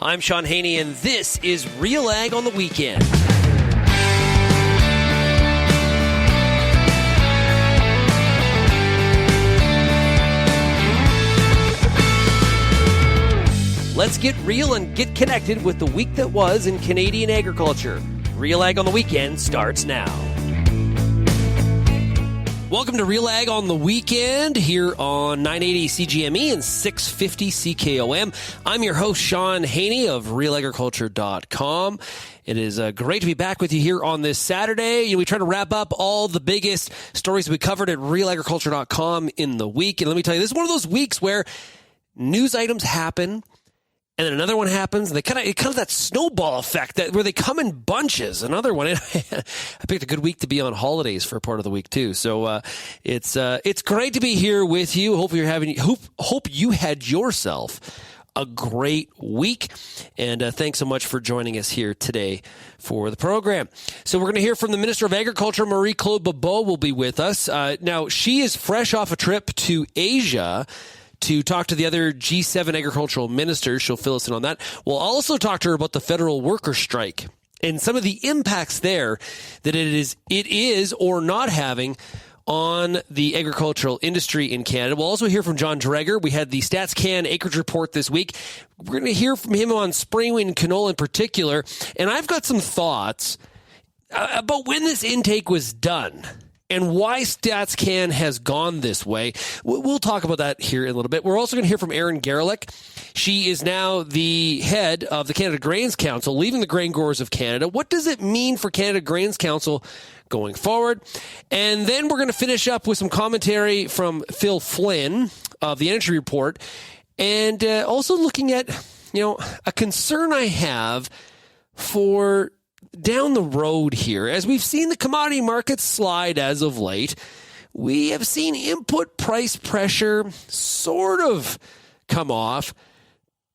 I'm Shaun Haney, and this is RealAg on the Weekend. Let's get real and get connected with the week that was in Canadian agriculture. RealAg on the Weekend starts now. Welcome to RealAg on the Weekend here on 980 CJME and 650 CKOM. I'm your host, Shaun Haney of RealAgriculture.com. It is great to be back with you here on this Saturday. We try to wrap up all the biggest stories we covered at RealAgriculture.com in the week. And let me tell you, this is one of those weeks where news items happen, and then another one happens, and they kind of that snowball effect where they come in bunches. Another one. I picked a good week to be on holidays for a part of the week too. So it's great to be here with you. Hope you had yourself a great week, and thanks so much for joining us here today for the program. So we're going to hear from the Minister of Agriculture, Marie-Claude Bibeau, will be with us. Now she is fresh off a trip to Asia to talk to the other G7 agricultural ministers. She'll fill us in on that. We'll also talk to her about the federal worker strike and some of the impacts there that it is or not having on the agricultural industry in Canada. We'll also hear from John Driedger. We had the StatsCan acreage report this week. We're going to hear from him on spring wheat and canola in particular. And I've got some thoughts about when this intake was done and why StatsCan has gone this way. We'll talk about that here in a little bit. We're also going to hear from Erin Gowriluk. She is now the head of the Canada Grains Council, leaving the Grain Growers of Canada. What does it mean for Canada Grains Council going forward? And then we're going to finish up with some commentary from Phil Flynn of the Energy Report, and also looking at, a concern I have for down the road here. As we've seen the commodity markets slide as of late, we have seen input price pressure sort of come off.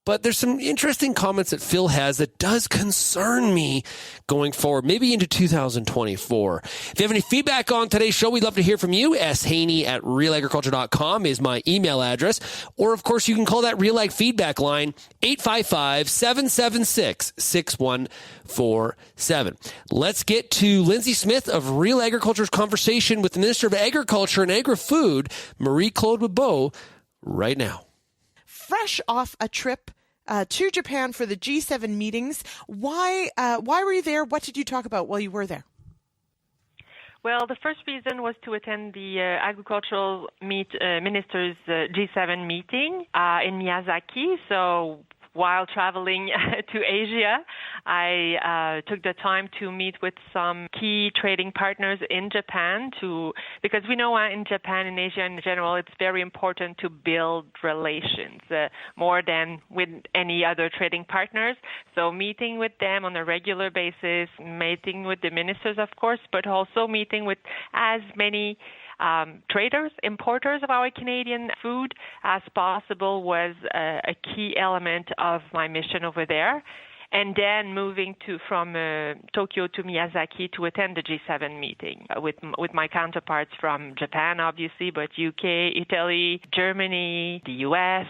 But there's some interesting comments that Phil has that does concern me going forward, maybe into 2024. If you have any feedback on today's show, we'd love to hear from you. shaney@realagriculture.com is my email address. Or, of course, you can call that RealAg feedback line, 855-776-6147. Let's get to Lyndsey Smith of RealAgriculture's conversation with the Minister of Agriculture and Agri-Food, Marie-Claude Bibeau, right now. Fresh off a trip to Japan for the G7 meetings. Why were you there? What did you talk about while you were there? Well, the first reason was to attend the agricultural ministers G7 meeting in Miyazaki. So while traveling to Asia, I took the time to meet with some key trading partners in Japan because we know in Japan and Asia in general, it's very important to build relations more than with any other trading partners. So meeting with them on a regular basis, meeting with the ministers, of course, but also meeting with as many traders, importers of our Canadian food as possible was a key element of my mission over there. And then moving from Tokyo to Miyazaki to attend the G7 meeting with my counterparts from Japan, obviously, but UK, Italy, Germany, the US.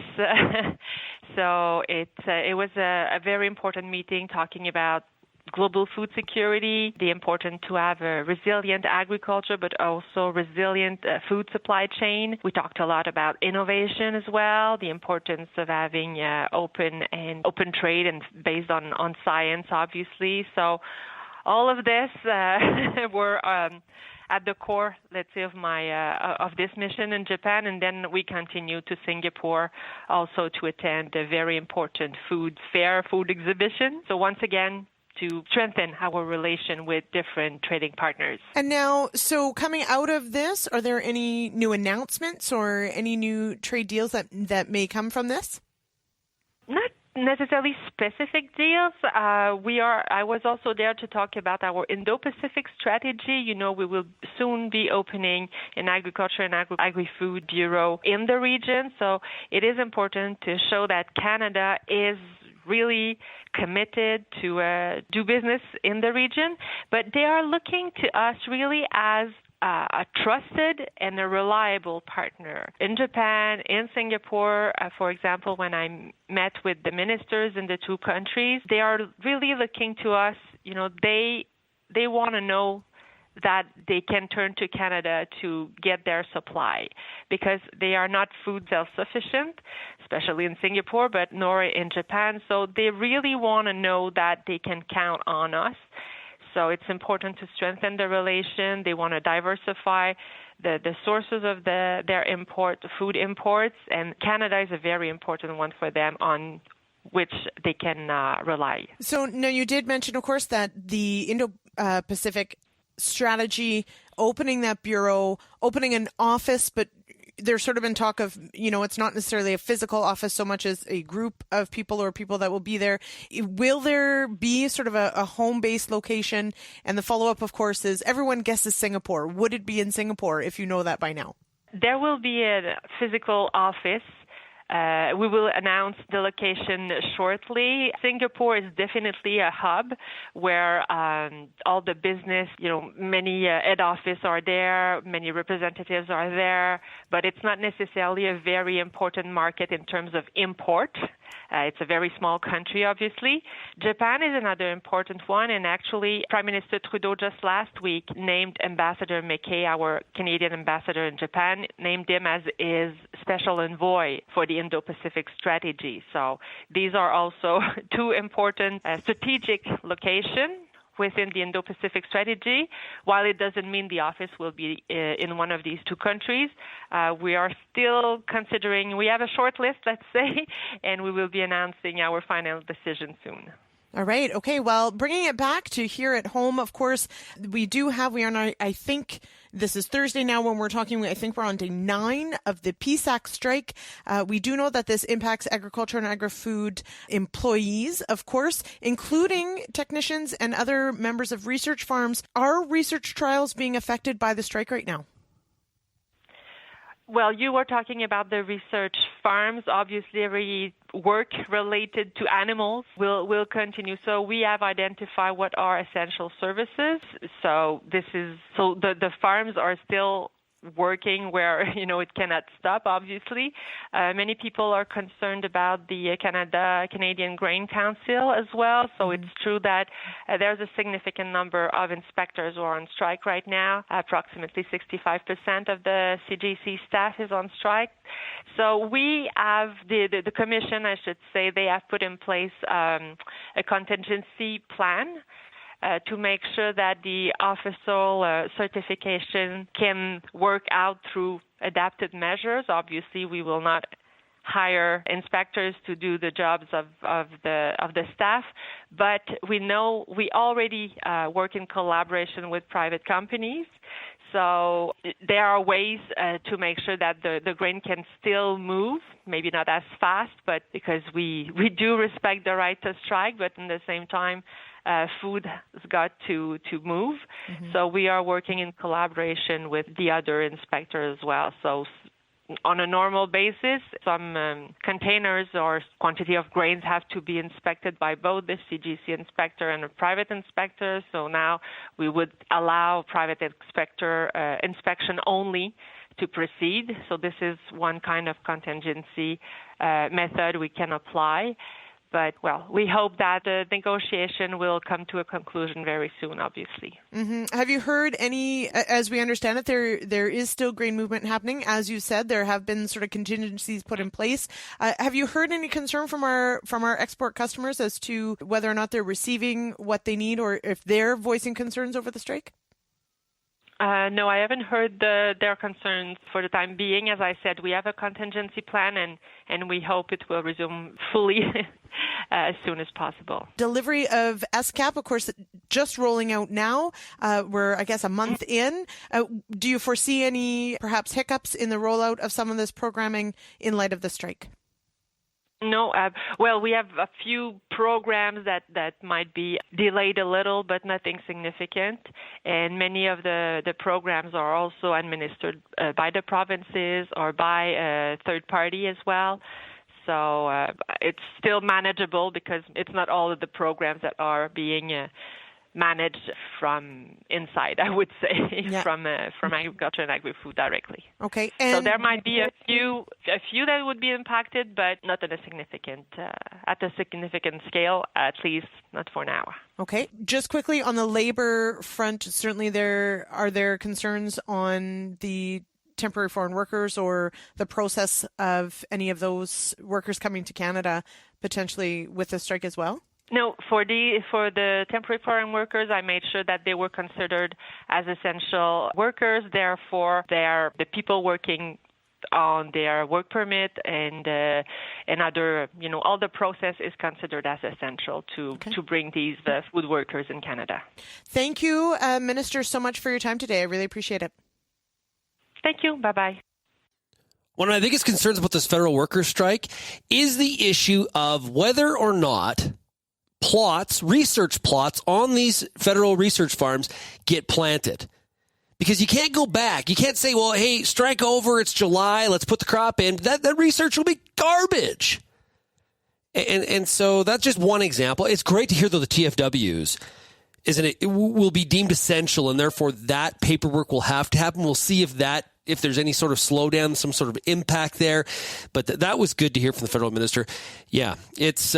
So it was a very important meeting talking about global food security, the importance to have a resilient agriculture, but also resilient food supply chain. We talked a lot about innovation as well, the importance of having open trade and based on science, obviously. So all of this were at the core, let's say, of this mission in Japan, and then we continue to Singapore also to attend a very important food exhibition. So once again, to strengthen our relation with different trading partners. And now, so coming out of this, are there any new announcements or any new trade deals that may come from this? Not necessarily specific deals. I was also there to talk about our Indo-Pacific strategy. We will soon be opening an Agriculture and Agri-Food bureau in the region. So it is important to show that Canada is really committed to do business in the region, but they are looking to us really as a trusted and a reliable partner. In Japan, in Singapore, for example, when I met with the ministers in the two countries, they are really looking to us. They want to know that they can turn to Canada to get their supply, because they are not food self-sufficient, especially in Singapore, but nor in Japan. So they really want to know that they can count on us. So it's important to strengthen the relation. They want to diversify the sources of their food imports, and Canada is a very important one for them on which they can rely. So now you did mention, of course, that the Indo-Pacific strategy, opening that bureau, opening an office, but there's sort of been talk of, it's not necessarily a physical office so much as a group of people or people that will be there. Will there be sort of a home-based location? And the follow-up, of course, is everyone guesses Singapore. Would it be in Singapore, if you know that by now? There will be a physical office. We will announce the location shortly. Singapore is definitely a hub where all the business, many head office are there, many representatives are there, but it's not necessarily a very important market in terms of import. It's a very small country, obviously. Japan is another important one, and actually Prime Minister Trudeau just last week named Ambassador McKay, our Canadian ambassador in Japan, named him as his special envoy for the Indo-Pacific strategy. So these are also two important strategic locations within the Indo-Pacific strategy. While it doesn't mean the office will be in one of these two countries, we are still considering, we have a short list, let's say, and we will be announcing our final decision soon. All right. Okay. Well, bringing it back to here at home, of course, we are on, I think this is Thursday now when we're talking, I think we're on day 9 of the PSAC strike. We do know that this impacts Agriculture and Agri-Food employees, of course, including technicians and other members of research farms. Are research trials being affected by the strike right now? Well, you were talking about the research farms. Obviously, every work related to animals will continue. So we have identified what are essential services. So the farms are still working where, it cannot stop, obviously. Many people are concerned about the Canadian Grain Council as well. So it's true that there's a significant number of inspectors who are on strike right now. Approximately 65% of the CJC staff is on strike. So we have, the commission, I should say, they have put in place a contingency plan to make sure that the official certification can work out through adapted measures. Obviously, we will not hire inspectors to do the jobs of the staff, but we know we already work in collaboration with private companies. So there are ways to make sure that the grain can still move, maybe not as fast, but because we do respect the right to strike, but in the same time, food has got to move. Mm-hmm. So we are working in collaboration with the other inspectors as well. So on a normal basis, some containers or quantity of grains have to be inspected by both the CGC inspector and a private inspector. So now we would allow private inspector inspection only to proceed. So this is one kind of contingency method we can apply. But, well, we hope that the negotiation will come to a conclusion very soon, obviously. Mm-hmm. Have you heard any, as we understand it, there is still grain movement happening. As you said, there have been sort of contingencies put in place. Have you heard any concern from our export customers as to whether or not they're receiving what they need or if they're voicing concerns over the strike? No, I haven't heard their concerns for the time being. As I said, we have a contingency plan, and we hope it will resume fully as soon as possible. Delivery of SCAP, of course, just rolling out now. We're, I guess, a month in. Do you foresee any, perhaps, hiccups in the rollout of some of this programming in light of the strike? No, well, we have a few programs that might be delayed a little, but nothing significant. And many of the programs are also administered by the provinces or by a third party as well. So it's still manageable because it's not all of the programs that are being manage from inside, I would say, from Agriculture and Agri-Food directly. Okay. So there might be a few that would be impacted, but not at a significant scale, at least not for now. Okay. Just quickly on the labor front, certainly are there concerns on the temporary foreign workers or the process of any of those workers coming to Canada potentially with the strike as well? No, for the temporary foreign workers, I made sure that they were considered as essential workers. Therefore, they're the people working on their work permit and other, all the process is considered as essential to bring these food workers in Canada. Thank you, Minister, so much for your time today. I really appreciate it. Thank you. Bye-bye. One of my biggest concerns about this federal workers' strike is the issue of whether or not research plots on these federal research farms get planted. Because you can't go back. You can't say, well, hey, strike over, it's July, let's put the crop in. That research will be garbage. And so that's just one example. It's great to hear, though, the TFWs, isn't it? It will be deemed essential, and therefore that paperwork will have to happen. We'll see if there's any sort of slowdown, some sort of impact there. But that was good to hear from the federal minister. Yeah, it's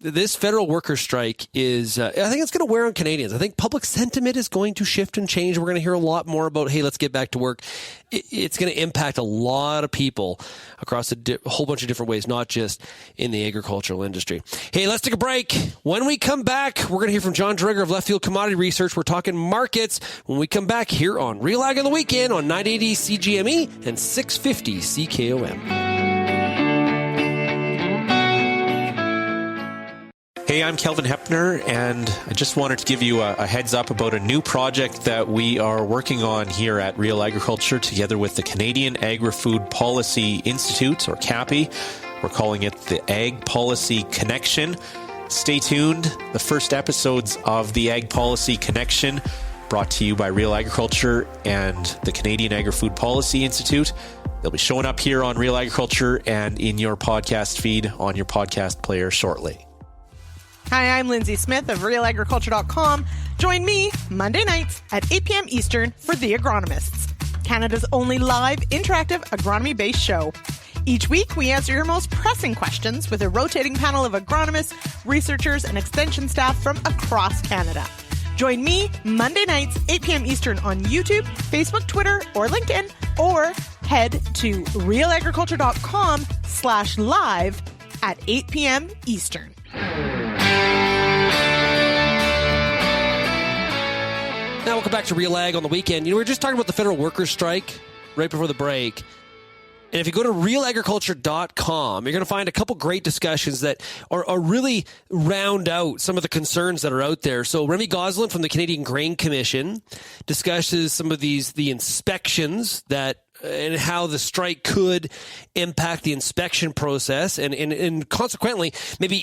this federal worker strike is, I think it's going to wear on Canadians. I think public sentiment is going to shift and change. We're going to hear a lot more about, hey, let's get back to work. It's going to impact a lot of people across a whole bunch of different ways, not just in the agricultural industry. Hey, let's take a break. When we come back, we're going to hear from John Driedger of Leftfield Commodity Research. We're talking markets when we come back here on RealAg on the Weekend on 980 CJME and 650 CKOM. Hey, I'm Kelvin Hepner, and I just wanted to give you a heads up about a new project that we are working on here at Real Agriculture together with the Canadian Agri-Food Policy Institute, or CAPI. We're calling it the Ag Policy Connection. Stay tuned. The first episodes of the Ag Policy Connection, brought to you by Real Agriculture and the Canadian Agri-Food Policy Institute. They'll be showing up here on Real Agriculture and in your podcast feed on your podcast player shortly. Hi, I'm Lyndsey Smith of RealAgriculture.com. Join me Monday nights at 8 p.m. Eastern for The Agronomists, Canada's only live, interactive, agronomy-based show. Each week, we answer your most pressing questions with a rotating panel of agronomists, researchers, and extension staff from across Canada. Join me Monday nights, 8 p.m. Eastern on YouTube, Facebook, Twitter, or LinkedIn, or head to realagriculture.com/live at 8 p.m. Eastern. Now, welcome back to Real Ag on the Weekend. We were just talking about the federal workers' strike right before the break. And if you go to realagriculture.com, you're going to find a couple great discussions that are really round out some of the concerns that are out there. So Remy Gosselin from the Canadian Grain Commission discusses some of the inspections and how the strike could impact the inspection process and consequently maybe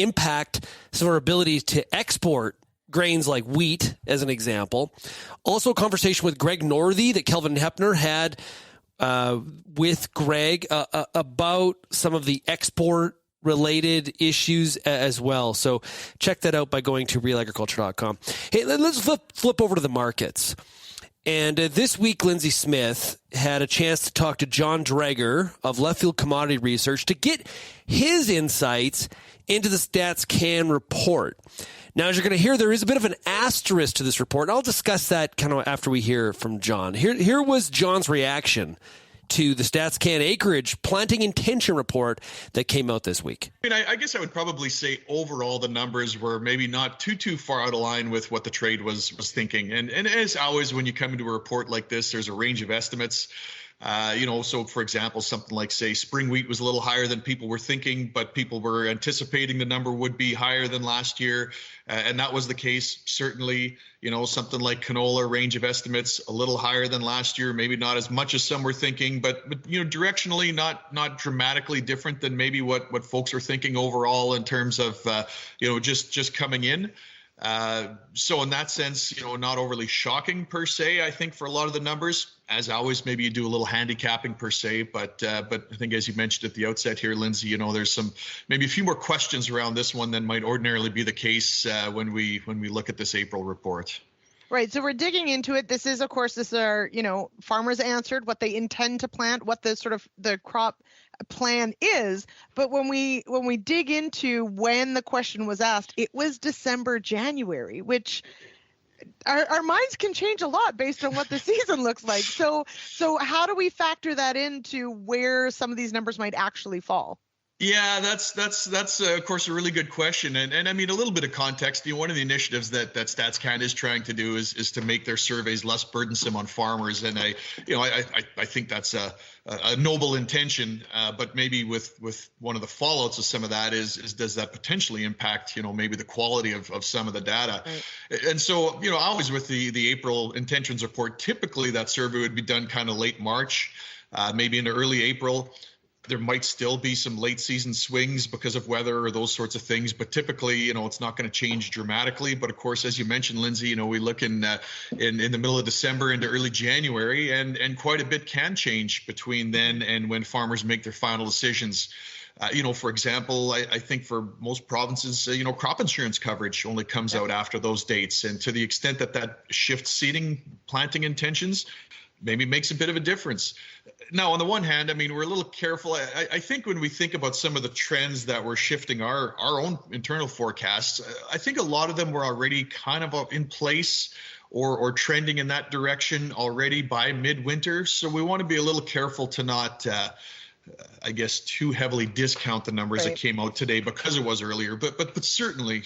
impact some of our ability to export grains like wheat, as an example. Also, a conversation with Greg Northey that Kelvin Hepner had with Greg about some of the export-related issues as well. So check that out by going to realagriculture.com. Hey, let's flip over to the markets. And this week, Lyndsey Smith had a chance to talk to John Driedger of Leftfield Commodity Research to get his insights into the StatsCan report. Now, as you're going to hear, there is a bit of an asterisk to this report. I'll discuss that kind of after we hear from John. Here was John's reaction to the StatsCan acreage planting intention report that came out this week. I guess I would probably say overall the numbers were maybe not too far out of line with what the trade was thinking. And as always, when you come into a report like this, there's a range of estimates. So for example, something like, say, spring wheat was a little higher than people were thinking, but people were anticipating the number would be higher than last year. And that was the case. Certainly, something like canola, range of estimates a little higher than last year, maybe not as much as some were thinking, but directionally not dramatically different than maybe what folks are thinking overall in terms of, just coming in. So in that sense, not overly shocking per se, I think, for a lot of the numbers. As always, maybe you do a little handicapping per se, but I think, as you mentioned at the outset here, Lyndsey, there's maybe a few more questions around this one than might ordinarily be the case when we look at this April report. Right. So we're digging into it. This is our, farmers answered what they intend to plant, what the sort of the crop plan is. But when we dig into when the question was asked, it was December, January, which our minds can change a lot based on what the season looks like. So how do we factor that into where some of these numbers might actually fall? Yeah, that's of course a really good question, and I mean a little bit of context. One of the initiatives that StatsCan is trying to do is to make their surveys less burdensome on farmers, and I think that's a noble intention, but maybe with one of the fallouts of some of that is does that potentially impact maybe the quality of some of the data, right. And so always with the April intentions report, typically that survey would be done kind of late March, maybe into early April. There might still be some late season swings because of weather or those sorts of things, but typically, it's not going to change dramatically. But of course, as you mentioned, Lyndsey, we look in the middle of December into early January, and quite a bit can change between then and when farmers make their final decisions. For example, I think for most provinces, crop insurance coverage only comes out after those dates, and to the extent that shifts seeding planting intentions, maybe makes a bit of a difference. Now, on the one hand, I mean, we're a little careful. I think when we think about some of the trends that were shifting our own internal forecasts, I think a lot of them were already kind of in place or trending in that direction already by midwinter. So we want to be a little careful to not too heavily discount the numbers right. that came out today because it was earlier. But certainly,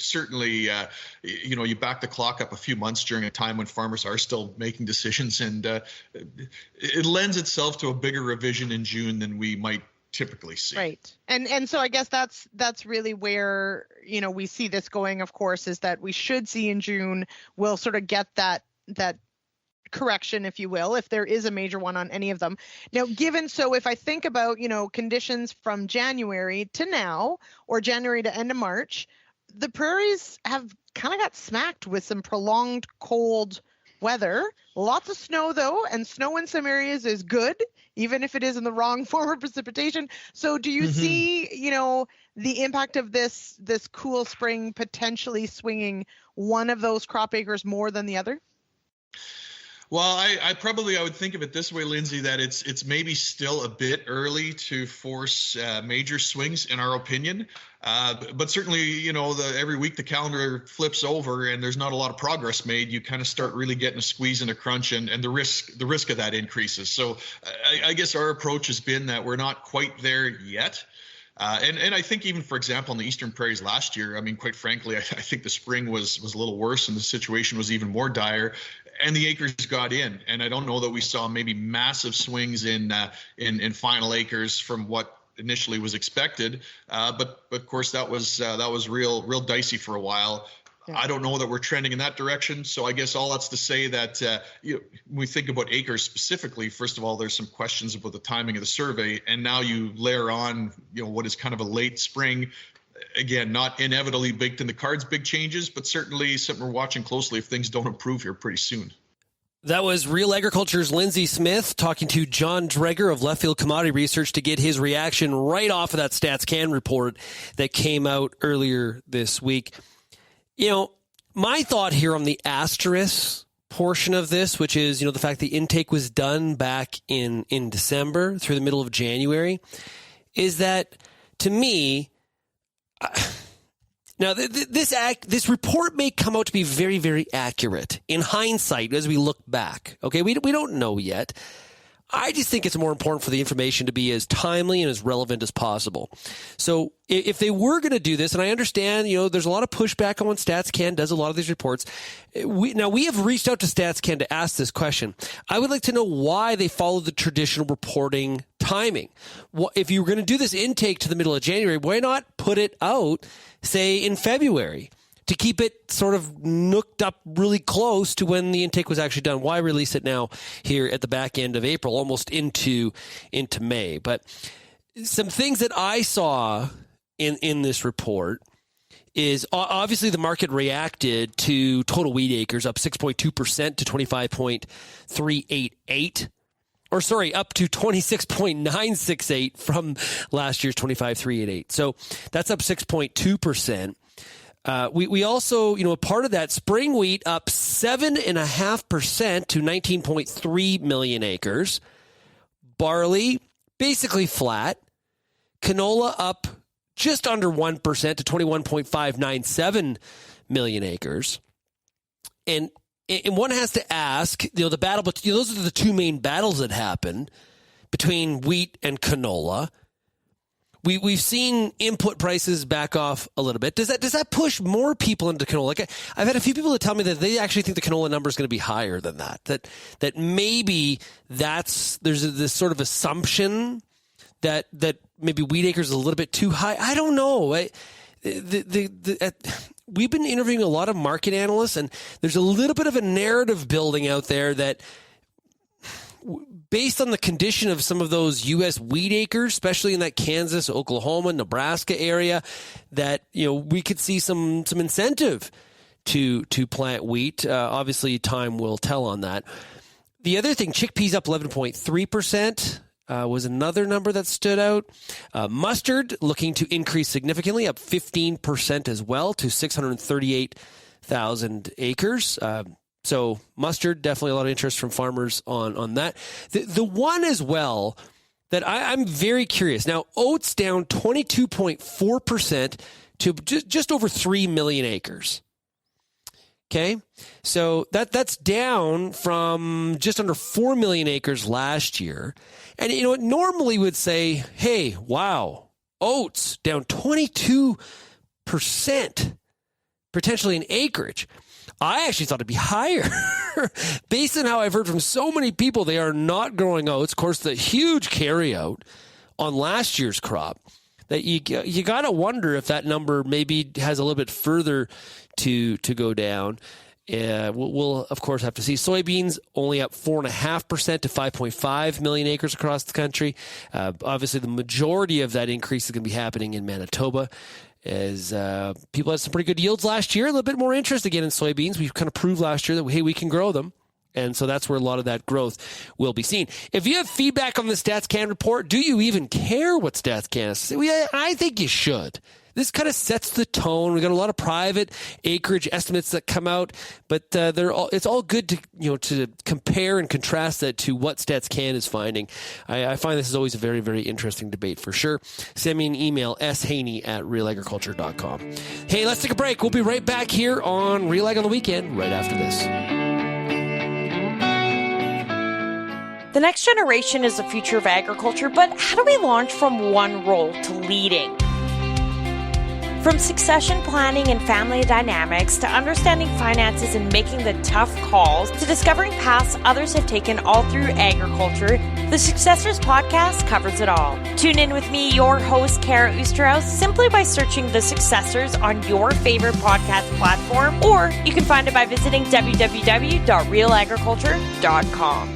you back the clock up a few months during a time when farmers are still making decisions, and it lends itself to a bigger revision in June than we might typically see. Right. And so I guess that's really where, we see this going, of course, is that we should see in June, we'll sort of get that correction, if you will, if there is a major one on any of them. Now, if I think about, conditions from January to now, or January to end of March, the prairies have kind of got smacked with some prolonged cold weather. Lots of snow, though, and snow in some areas is good, even if it is in the wrong form of precipitation. So do you see, the impact of this cool spring potentially swinging one of those crop acres more than the other? Well, I would think of it this way, Lyndsey, that it's maybe still a bit early to force major swings, in our opinion. But certainly, every week the calendar flips over and there's not a lot of progress made. You kind of start really getting a squeeze and a crunch, and the risk of that increases. So I guess our approach has been that we're not quite there yet. And I think even, for example, in the Eastern Prairies last year, I mean, quite frankly, I think the spring was a little worse and the situation was even more dire, and the acres got in. And I don't know that we saw maybe massive swings in final acres from what initially was expected. But of course, that was real dicey for a while. Yeah. I don't know that we're trending in that direction. So I guess all that's to say that when we think about acres specifically, first of all, there's some questions about the timing of the survey. And now you layer on, what is kind of a late spring. Again, not inevitably baked in the cards, big changes, but certainly something we're watching closely if things don't improve here pretty soon. That was Real Agriculture's Lyndsey Smith talking to John Driedger of Leftfield Commodity Research to get his reaction right off of that StatsCan report that came out earlier this week. My thought here on the asterisk portion of this, which is, the fact the intake was done back in December through the middle of January, is that, to me, now this report may come out to be very, very accurate in hindsight as we look back. Okay, we don't know yet. I just think it's more important for the information to be as timely and as relevant as possible. So if they were going to do this, and I understand, there's a lot of pushback on when StatsCan does a lot of these reports. We have reached out to StatsCan to ask this question. I would like to know why they follow the traditional reporting timing. If you were going to do this intake to the middle of January, why not put it out, say, in February? To keep it sort of nooked up really close to when the intake was actually done. Why release it now here at the back end of April, almost into May? But some things that I saw in this report is obviously the market reacted to total wheat acres up 6.2% to 25.388. Or sorry, up to 26.968 from last year's 25.388. So that's up 6.2%. We also, a part of that, spring wheat up 7.5% to 19.3 million acres. Barley basically flat. Canola up just under 1% to 21.597 million acres. And one has to ask, the battle, but those are the two main battles that happened between wheat and canola. We've seen input prices back off a little bit. Does that push more people into canola? Like I've had a few people that tell me that they actually think the canola number is going to be higher than that. That maybe there's this sort of assumption that maybe wheat acres is a little bit too high. I don't know. We've been interviewing a lot of market analysts, and there's a little bit of a narrative building out there that, based on the condition of some of those U.S. wheat acres, especially in that Kansas, Oklahoma, Nebraska area, that we could see some incentive to plant wheat. Obviously, time will tell on that. The other thing, chickpeas up 11.3%. Was another number that stood out. Mustard looking to increase significantly, up 15% as well to 638,000 acres. So mustard, definitely a lot of interest from farmers on that. The one as well that I'm very curious. Now, oats down 22.4% to just over 3 million acres. Okay, so that's down from just under 4 million acres last year. And, it normally would say, hey, wow, oats down 22% potentially in acreage. I actually thought it'd be higher. Based on how I've heard from so many people, they are not growing oats. Of course, the huge carryout on last year's crop, that you got to wonder if that number maybe has a little bit further to go down. We'll of course have to see. Soybeans only up 4.5% to 5.5 million acres across the country. Obviously, the majority of that increase is going to be happening in Manitoba, as people had some pretty good yields last year. A little bit more interest again in soybeans. We've kind of proved last year that, hey, we can grow them. And so that's where a lot of that growth will be seen. If you have feedback on the StatsCan report, do you even care what StatsCan says? I think you should. This kind of sets the tone. We've got a lot of private acreage estimates that come out, but it's all good to compare and contrast that to what StatsCan is finding. I find this is always a very, very interesting debate for sure. Send me an email, shaney@realagriculture.com. Hey, let's take a break. We'll be right back here on RealAg on the Weekend right after this. The next generation is the future of agriculture, but how do we launch from one role to leading? From succession planning and family dynamics to understanding finances and making the tough calls to discovering paths others have taken all through agriculture, the Successors Podcast covers it all. Tune in with me, your host, Kara Oosterhuis, simply by searching The Successors on your favorite podcast platform, or you can find it by visiting www.realagriculture.com.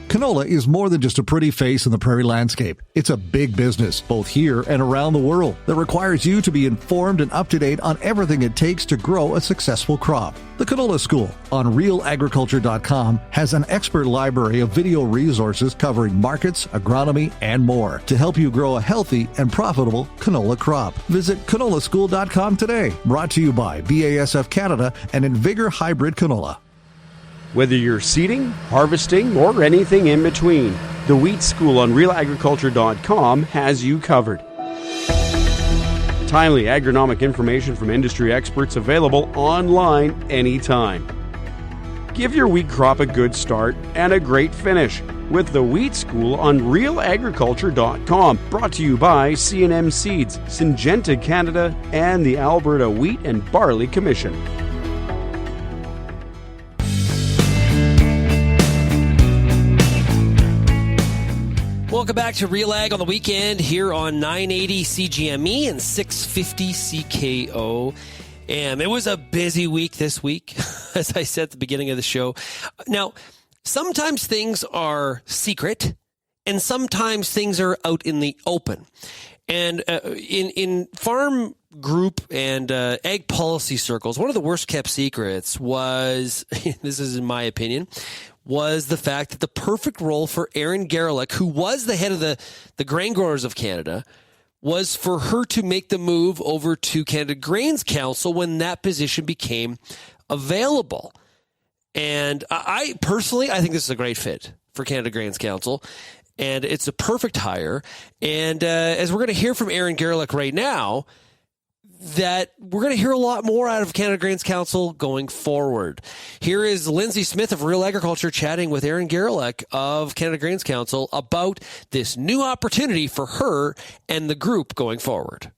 Canola is more than just a pretty face in the prairie landscape. It's a big business, both here and around the world, that requires you to be informed and up to date on everything it takes to grow a successful crop. The Canola School on RealAgriculture.com has an expert library of video resources covering markets, agronomy, and more to help you grow a healthy and profitable canola crop. Visit canolaschool.com today. Brought to you by BASF Canada and Invigor Hybrid Canola. Whether you're seeding, harvesting, or anything in between, the Wheat School on RealAgriculture.com has you covered. Timely agronomic information from industry experts available online anytime. Give your wheat crop a good start and a great finish with the Wheat School on RealAgriculture.com. Brought to you by C&M Seeds, Syngenta Canada, and the Alberta Wheat and Barley Commission. Welcome back to RealAg on the Weekend here on 980 CGME and 650 CKOM. It was a busy week this week, as I said at the beginning of the show. Now, sometimes things are secret and sometimes things are out in the open. And in farm group and ag policy circles, one of the worst kept secrets was, this is in my opinion, was the fact that the perfect role for Erin Gowriluk, who was the head of the Grain Growers of Canada, was for her to make the move over to Canada Grains Council when that position became available. And I personally think this is a great fit for Canada Grains Council, and it's a perfect hire. And as we're going to hear from Erin Gowriluk right now, that we're going to hear a lot more out of Canada Grains Council going forward. Here is Lyndsey Smith of Real Agriculture chatting with Erin Gowriluk of Canada Grains Council about this new opportunity for her and the group going forward.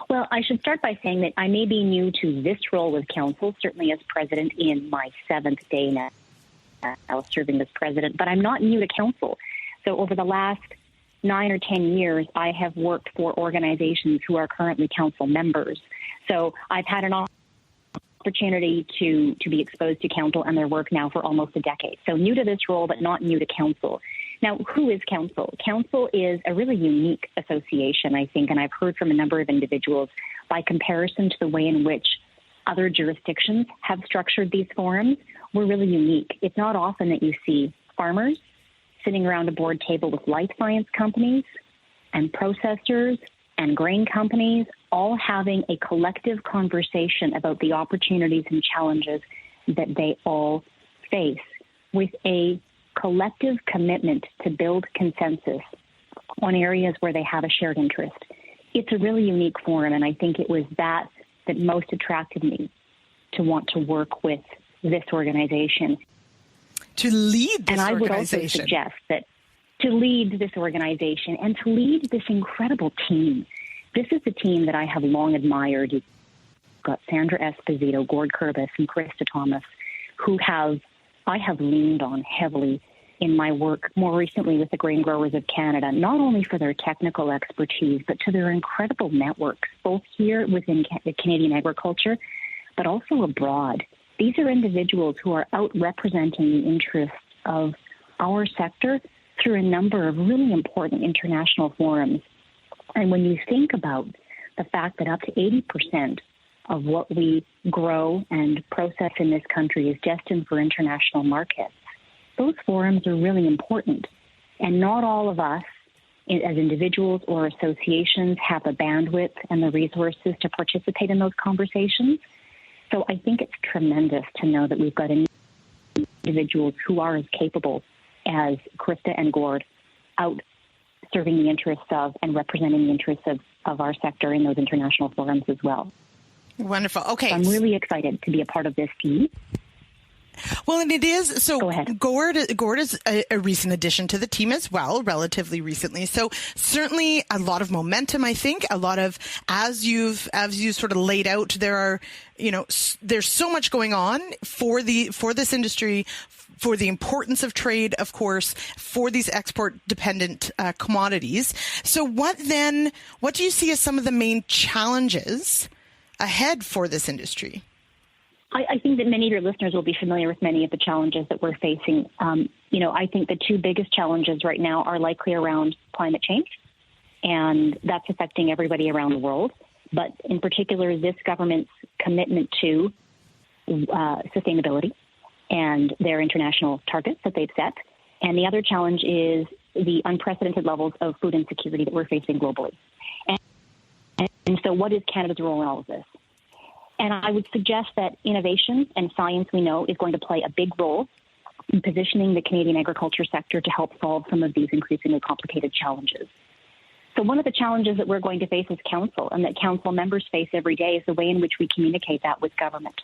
Well, I should start by saying that I may be new to this role with Council, certainly as president in my 7th day now serving as president, but I'm not new to Council. So over the last 9 or 10 years, I have worked for organizations who are currently council members. So I've had an opportunity to be exposed to council and their work now for almost a decade. So new to this role, but not new to council. Now, who is council? Council is a really unique association, I think, and I've heard from a number of individuals by comparison to the way in which other jurisdictions have structured these forums. We're really unique. It's not often that you see farmers sitting around a board table with life science companies and processors and grain companies, all having a collective conversation about the opportunities and challenges that they all face, with a collective commitment to build consensus on areas where they have a shared interest. It's a really unique forum, and I think it was that most attracted me to want to work with this organization. To lead this and I organization. would also suggest that to lead this organization and to lead this incredible team. This is a team that I have long admired. You've got Sandra Esposito, Gord Kurbis, and Krista Thomas, who I have leaned on heavily in my work more recently with the Grain Growers of Canada, not only for their technical expertise, but to their incredible networks, both here within Canadian agriculture, but also abroad. These are individuals who are out representing the interests of our sector through a number of really important international forums. And when you think about the fact that up to 80% of what we grow and process in this country is destined for international markets, those forums are really important. And not all of us, as individuals or associations, have the bandwidth and the resources to participate in those conversations. So I think it's tremendous to know that we've got individuals who are as capable as Krista and Gord out serving the interests of and representing the interests of our sector in those international forums as well. Wonderful. Okay. So I'm really excited to be a part of this team. Well, and it is. So Go ahead. Gord is a recent addition to the team as well, relatively recently. So certainly a lot of momentum, I think. A lot of, as you sort of laid out, there's so much going on for this industry, for the importance of trade, of course, for these export-dependent commodities. So what do you see as some of the main challenges ahead for this industry? I think that many of your listeners will be familiar with many of the challenges that we're facing. I think the two biggest challenges right now are likely around climate change, and that's affecting everybody around the world. But in particular, this government's commitment to sustainability and their international targets that they've set. And the other challenge is the unprecedented levels of food insecurity that we're facing globally. And so what is Canada's role in all of this? And I would suggest that innovation and science, we know, is going to play a big role in positioning the Canadian agriculture sector to help solve some of these increasingly complicated challenges. So one of the challenges that we're going to face as council and that council members face every day is the way in which we communicate that with government.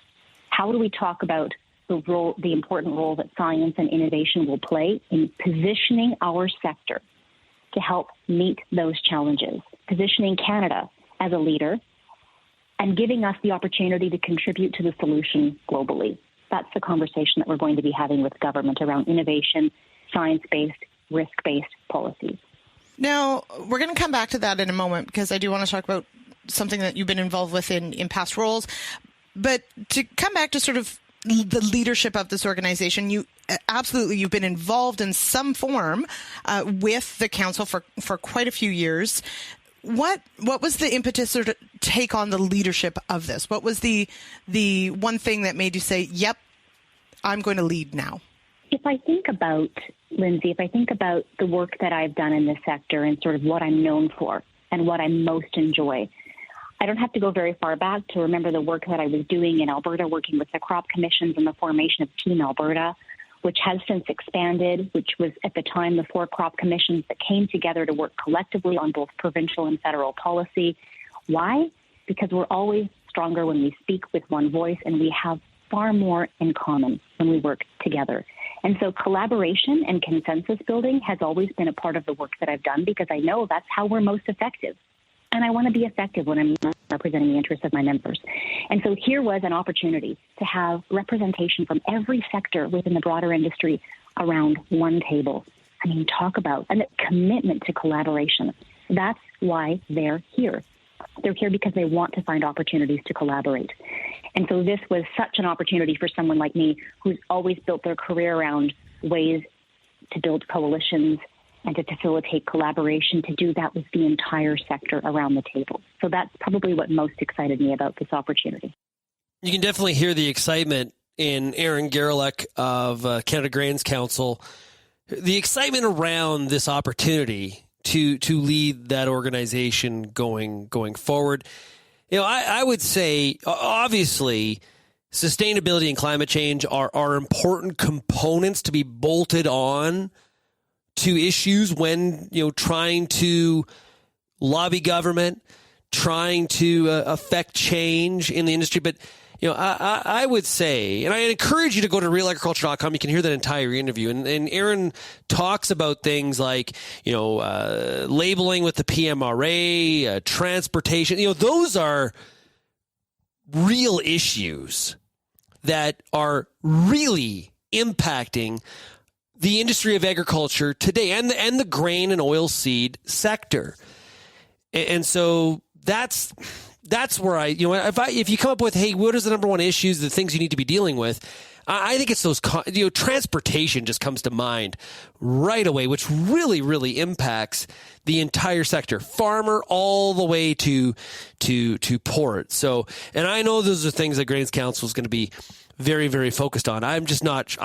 How do we talk about the important role that science and innovation will play in positioning our sector to help meet those challenges, positioning Canada as a leader and giving us the opportunity to contribute to the solution globally? That's the conversation that we're going to be having with government around innovation, science-based, risk-based policies. Now, we're going to come back to that in a moment because I do want to talk about something that you've been involved with in past roles. But to come back to sort of the leadership of this organization, you've been involved in some form with the council for quite a few years. what was the impetus or take on the leadership of this? What was the one thing that made you say, yep, I'm going to lead now? If I think about, Lyndsey, the work that I've done in this sector and sort of what I'm known for and what I most enjoy, I don't have to go very far back to remember the work that I was doing in Alberta, working with the crop commissions and the formation of Team Alberta, which has since expanded, which was at the time the 4 crop commissions that came together to work collectively on both provincial and federal policy. Why? Because we're always stronger when we speak with one voice, and we have far more in common when we work together. And so collaboration and consensus building has always been a part of the work that I've done, because I know that's how we're most effective. And I want to be effective when I'm representing the interests of my members. And so here was an opportunity to have representation from every sector within the broader industry around one table. I mean, talk about a commitment to collaboration. That's why they're here. They're here because they want to find opportunities to collaborate. And so this was such an opportunity for someone like me who's always built their career around ways to build coalitions and to facilitate collaboration, to do that with the entire sector around the table. So that's probably what most excited me about this opportunity. You can definitely hear the excitement in Erin Gowriluk of Canada Grains Council, the excitement around this opportunity to lead that organization going forward. You know, I would say, obviously, sustainability and climate change are important components to be bolted on to issues when, trying to lobby government, trying to affect change in the industry. But, I would say, and I encourage you to go to RealAgriculture.com. You can hear that entire interview. And Erin talks about things like, labeling with the PMRA, transportation. Those are real issues that are really impacting the industry of agriculture today and the grain and oil seed sector. And so that's where if you come up with, hey, what is the number one issues, the things you need to be dealing with? I think it's those, transportation just comes to mind right away, which really, really impacts the entire sector, farmer all the way to port. So, and I know those are things that Grains Council is going to be very, very focused on. I'm just not,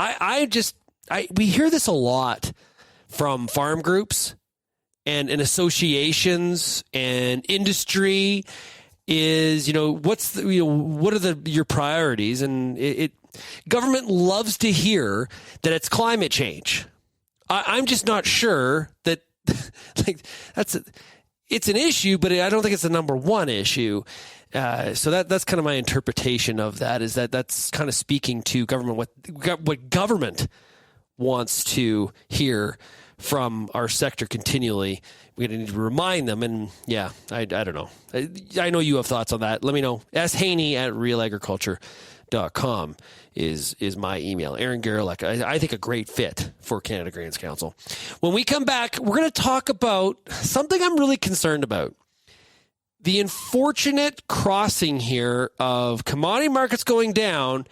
we hear this a lot from farm groups and associations and industry is, what are your priorities? And government loves to hear that it's climate change. I'm just not sure that it's an issue, but I don't think it's the number one issue. So that's kind of my interpretation of that, is that's kind of speaking to government, what government wants to hear from our sector continually. We're going to need to remind them. And yeah, I don't know. I know you have thoughts on that. Let me know. shaney@realagriculture.com is my email. Erin Gowriluk, I think a great fit for Canada Grains Council. When we come back, we're going to talk about something I'm really concerned about. The unfortunate crossing here of commodity markets going down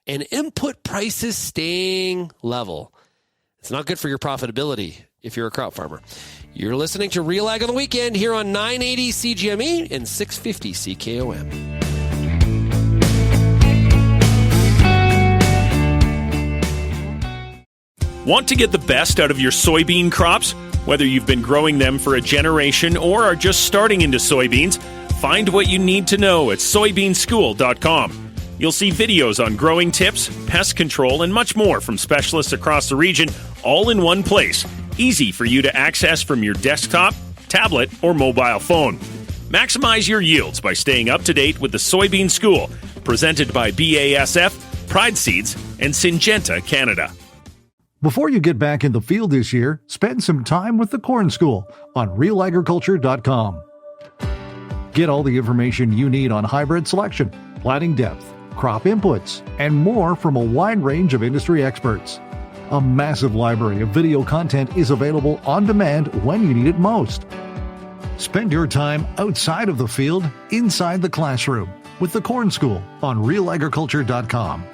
and input prices staying level. It's not good for your profitability if you're a crop farmer. You're listening to Real Ag on the Weekend here on 980 CJME and 650 CKOM. Want to get the best out of your soybean crops? Whether you've been growing them for a generation or are just starting into soybeans, find what you need to know at soybeanschool.com. You'll see videos on growing tips, pest control, and much more from specialists across the region, all in one place. Easy for you to access from your desktop, tablet, or mobile phone. Maximize your yields by staying up to date with the Soybean School, presented by BASF, Pride Seeds, and Syngenta Canada. Before you get back in the field this year, spend some time with the Corn School on RealAgriculture.com. Get all the information you need on hybrid selection, planting depth, crop inputs, and more from a wide range of industry experts. A massive library of video content is available on demand when you need it most. Spend your time outside of the field, inside the classroom, with the Corn School on RealAgriculture.com.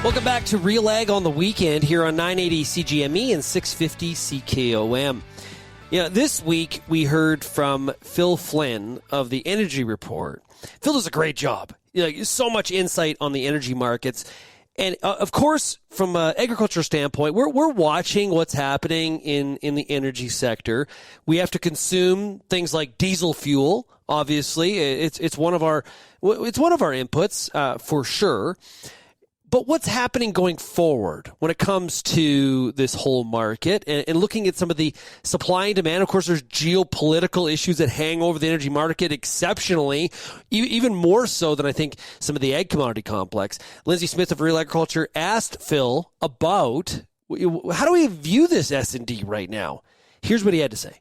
Welcome back to RealAg on the weekend here on 980 CGME and 650 CKOM. This week we heard from Phil Flynn of the Energy Report. Phil does a great job. So much insight on the energy markets. And of course, from an agriculture standpoint, we're watching what's happening in the energy sector. We have to consume things like diesel fuel. Obviously, it's one of our inputs for sure. But what's happening going forward when it comes to this whole market and looking at some of the supply and demand? Of course, there's geopolitical issues that hang over the energy market exceptionally, even more so than I think some of the ag commodity complex. Lyndsey Smith of RealAgriculture asked Phil about how do we view this S&D right now? Here's what he had to say.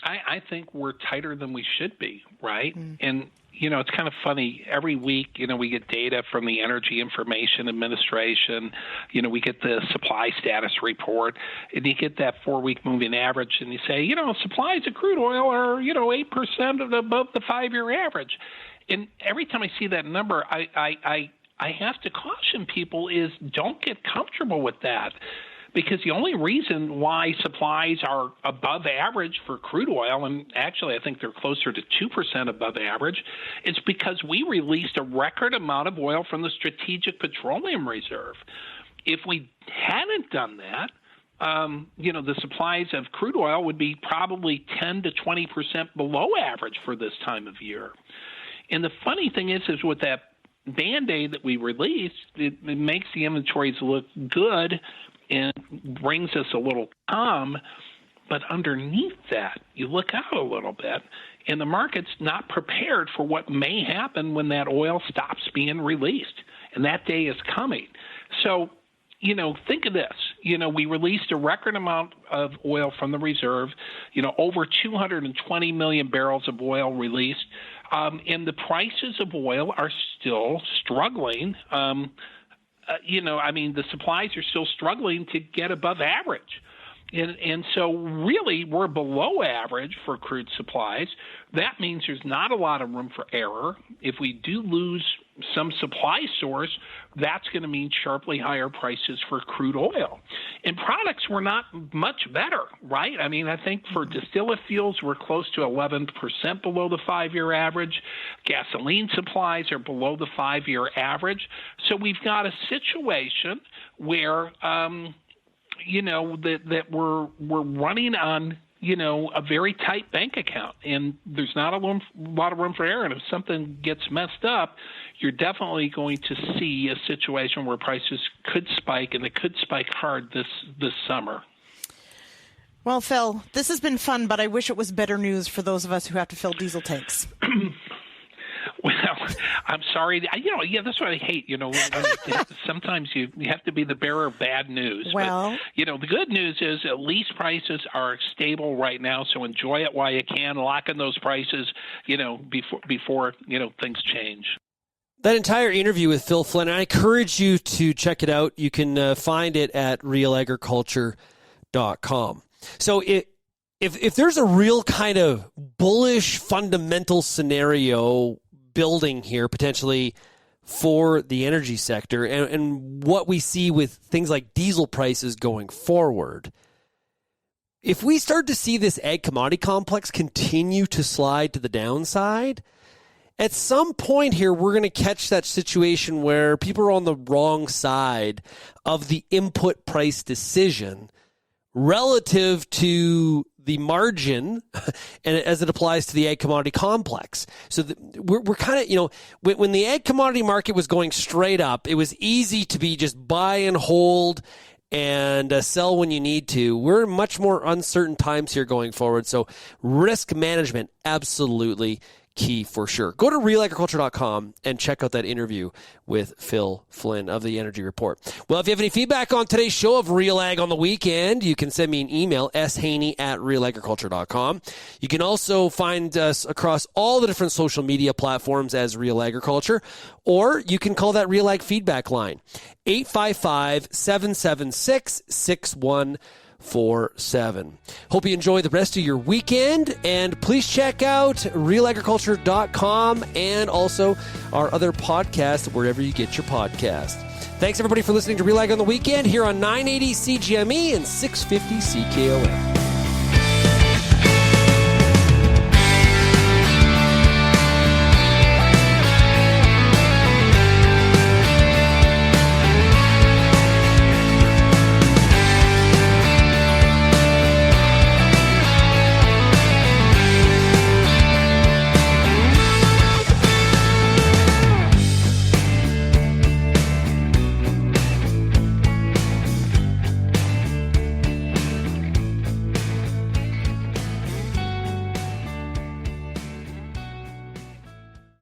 I think we're tighter than we should be, right? And it's kind of funny. Every week, we get data from the Energy Information Administration. We get the supply status report, and you get that 4-week moving average, and you say, supplies of crude oil are, 8% above the 5-year average. And every time I see that number, I have to caution people is don't get comfortable with that. Because the only reason why supplies are above average for crude oil, and actually I think they're closer to 2% above average, is because we released a record amount of oil from the Strategic Petroleum Reserve. If we hadn't done that, the supplies of crude oil would be probably 10 to 20% below average for this time of year. And the funny thing is with that Band-Aid that we released, it makes the inventories look good and brings us a little calm, but underneath that, you look out a little bit, and the market's not prepared for what may happen when that oil stops being released, and that day is coming. So, think of this. We released a record amount of oil from the reserve, over 220 million barrels of oil released, and the prices of oil are still struggling. The supplies are still struggling to get above average. And so really we're below average for crude supplies. That means there's not a lot of room for error. If we do lose some supply source, that's going to mean sharply higher prices for crude oil. And products were not much better, right? I think for distillate fuels, we're close to 11% below the 5-year average. Gasoline supplies are below the 5-year average. So we've got a situation where that we're running on, a very tight bank account, and there's not a lot of room for error. And if something gets messed up, you're definitely going to see a situation where prices could spike, and they could spike hard this summer. Well, Phil, this has been fun, but I wish it was better news for those of us who have to fill diesel tanks. Well, I'm sorry. That's what I hate. Sometimes you have to be the bearer of bad news. Well, but, the good news is at least prices are stable right now. So enjoy it while you can. Lock in those prices, before things change. That entire interview with Phil Flynn, I encourage you to check it out. You can find it at RealAgriculture.com. So if there's a real kind of bullish fundamental scenario building here potentially for the energy sector and what we see with things like diesel prices going forward, if we start to see this ag commodity complex continue to slide to the downside, at some point here we're going to catch that situation where people are on the wrong side of the input price decision relative to the margin and as it applies to the ag commodity complex. So we're kind of, when the ag commodity market was going straight up, it was easy to be just buy and hold and sell when you need to. We're in much more uncertain times here going forward. So risk management, absolutely key for sure. Go to RealAgriculture.com and check out that interview with Phil Flynn of the Energy Report. Well, if you have any feedback on today's show of RealAg on the weekend, you can send me an email, shaney@RealAgriculture.com. You can also find us across all the different social media platforms as Real Agriculture, or you can call that RealAg feedback line, 855-776-6147. Hope you enjoy the rest of your weekend, and please check out realagriculture.com and also our other podcasts wherever you get your podcasts. Thanks, everybody, for listening to RealAg on the Weekend here on 980 CGME and 650 CKOM.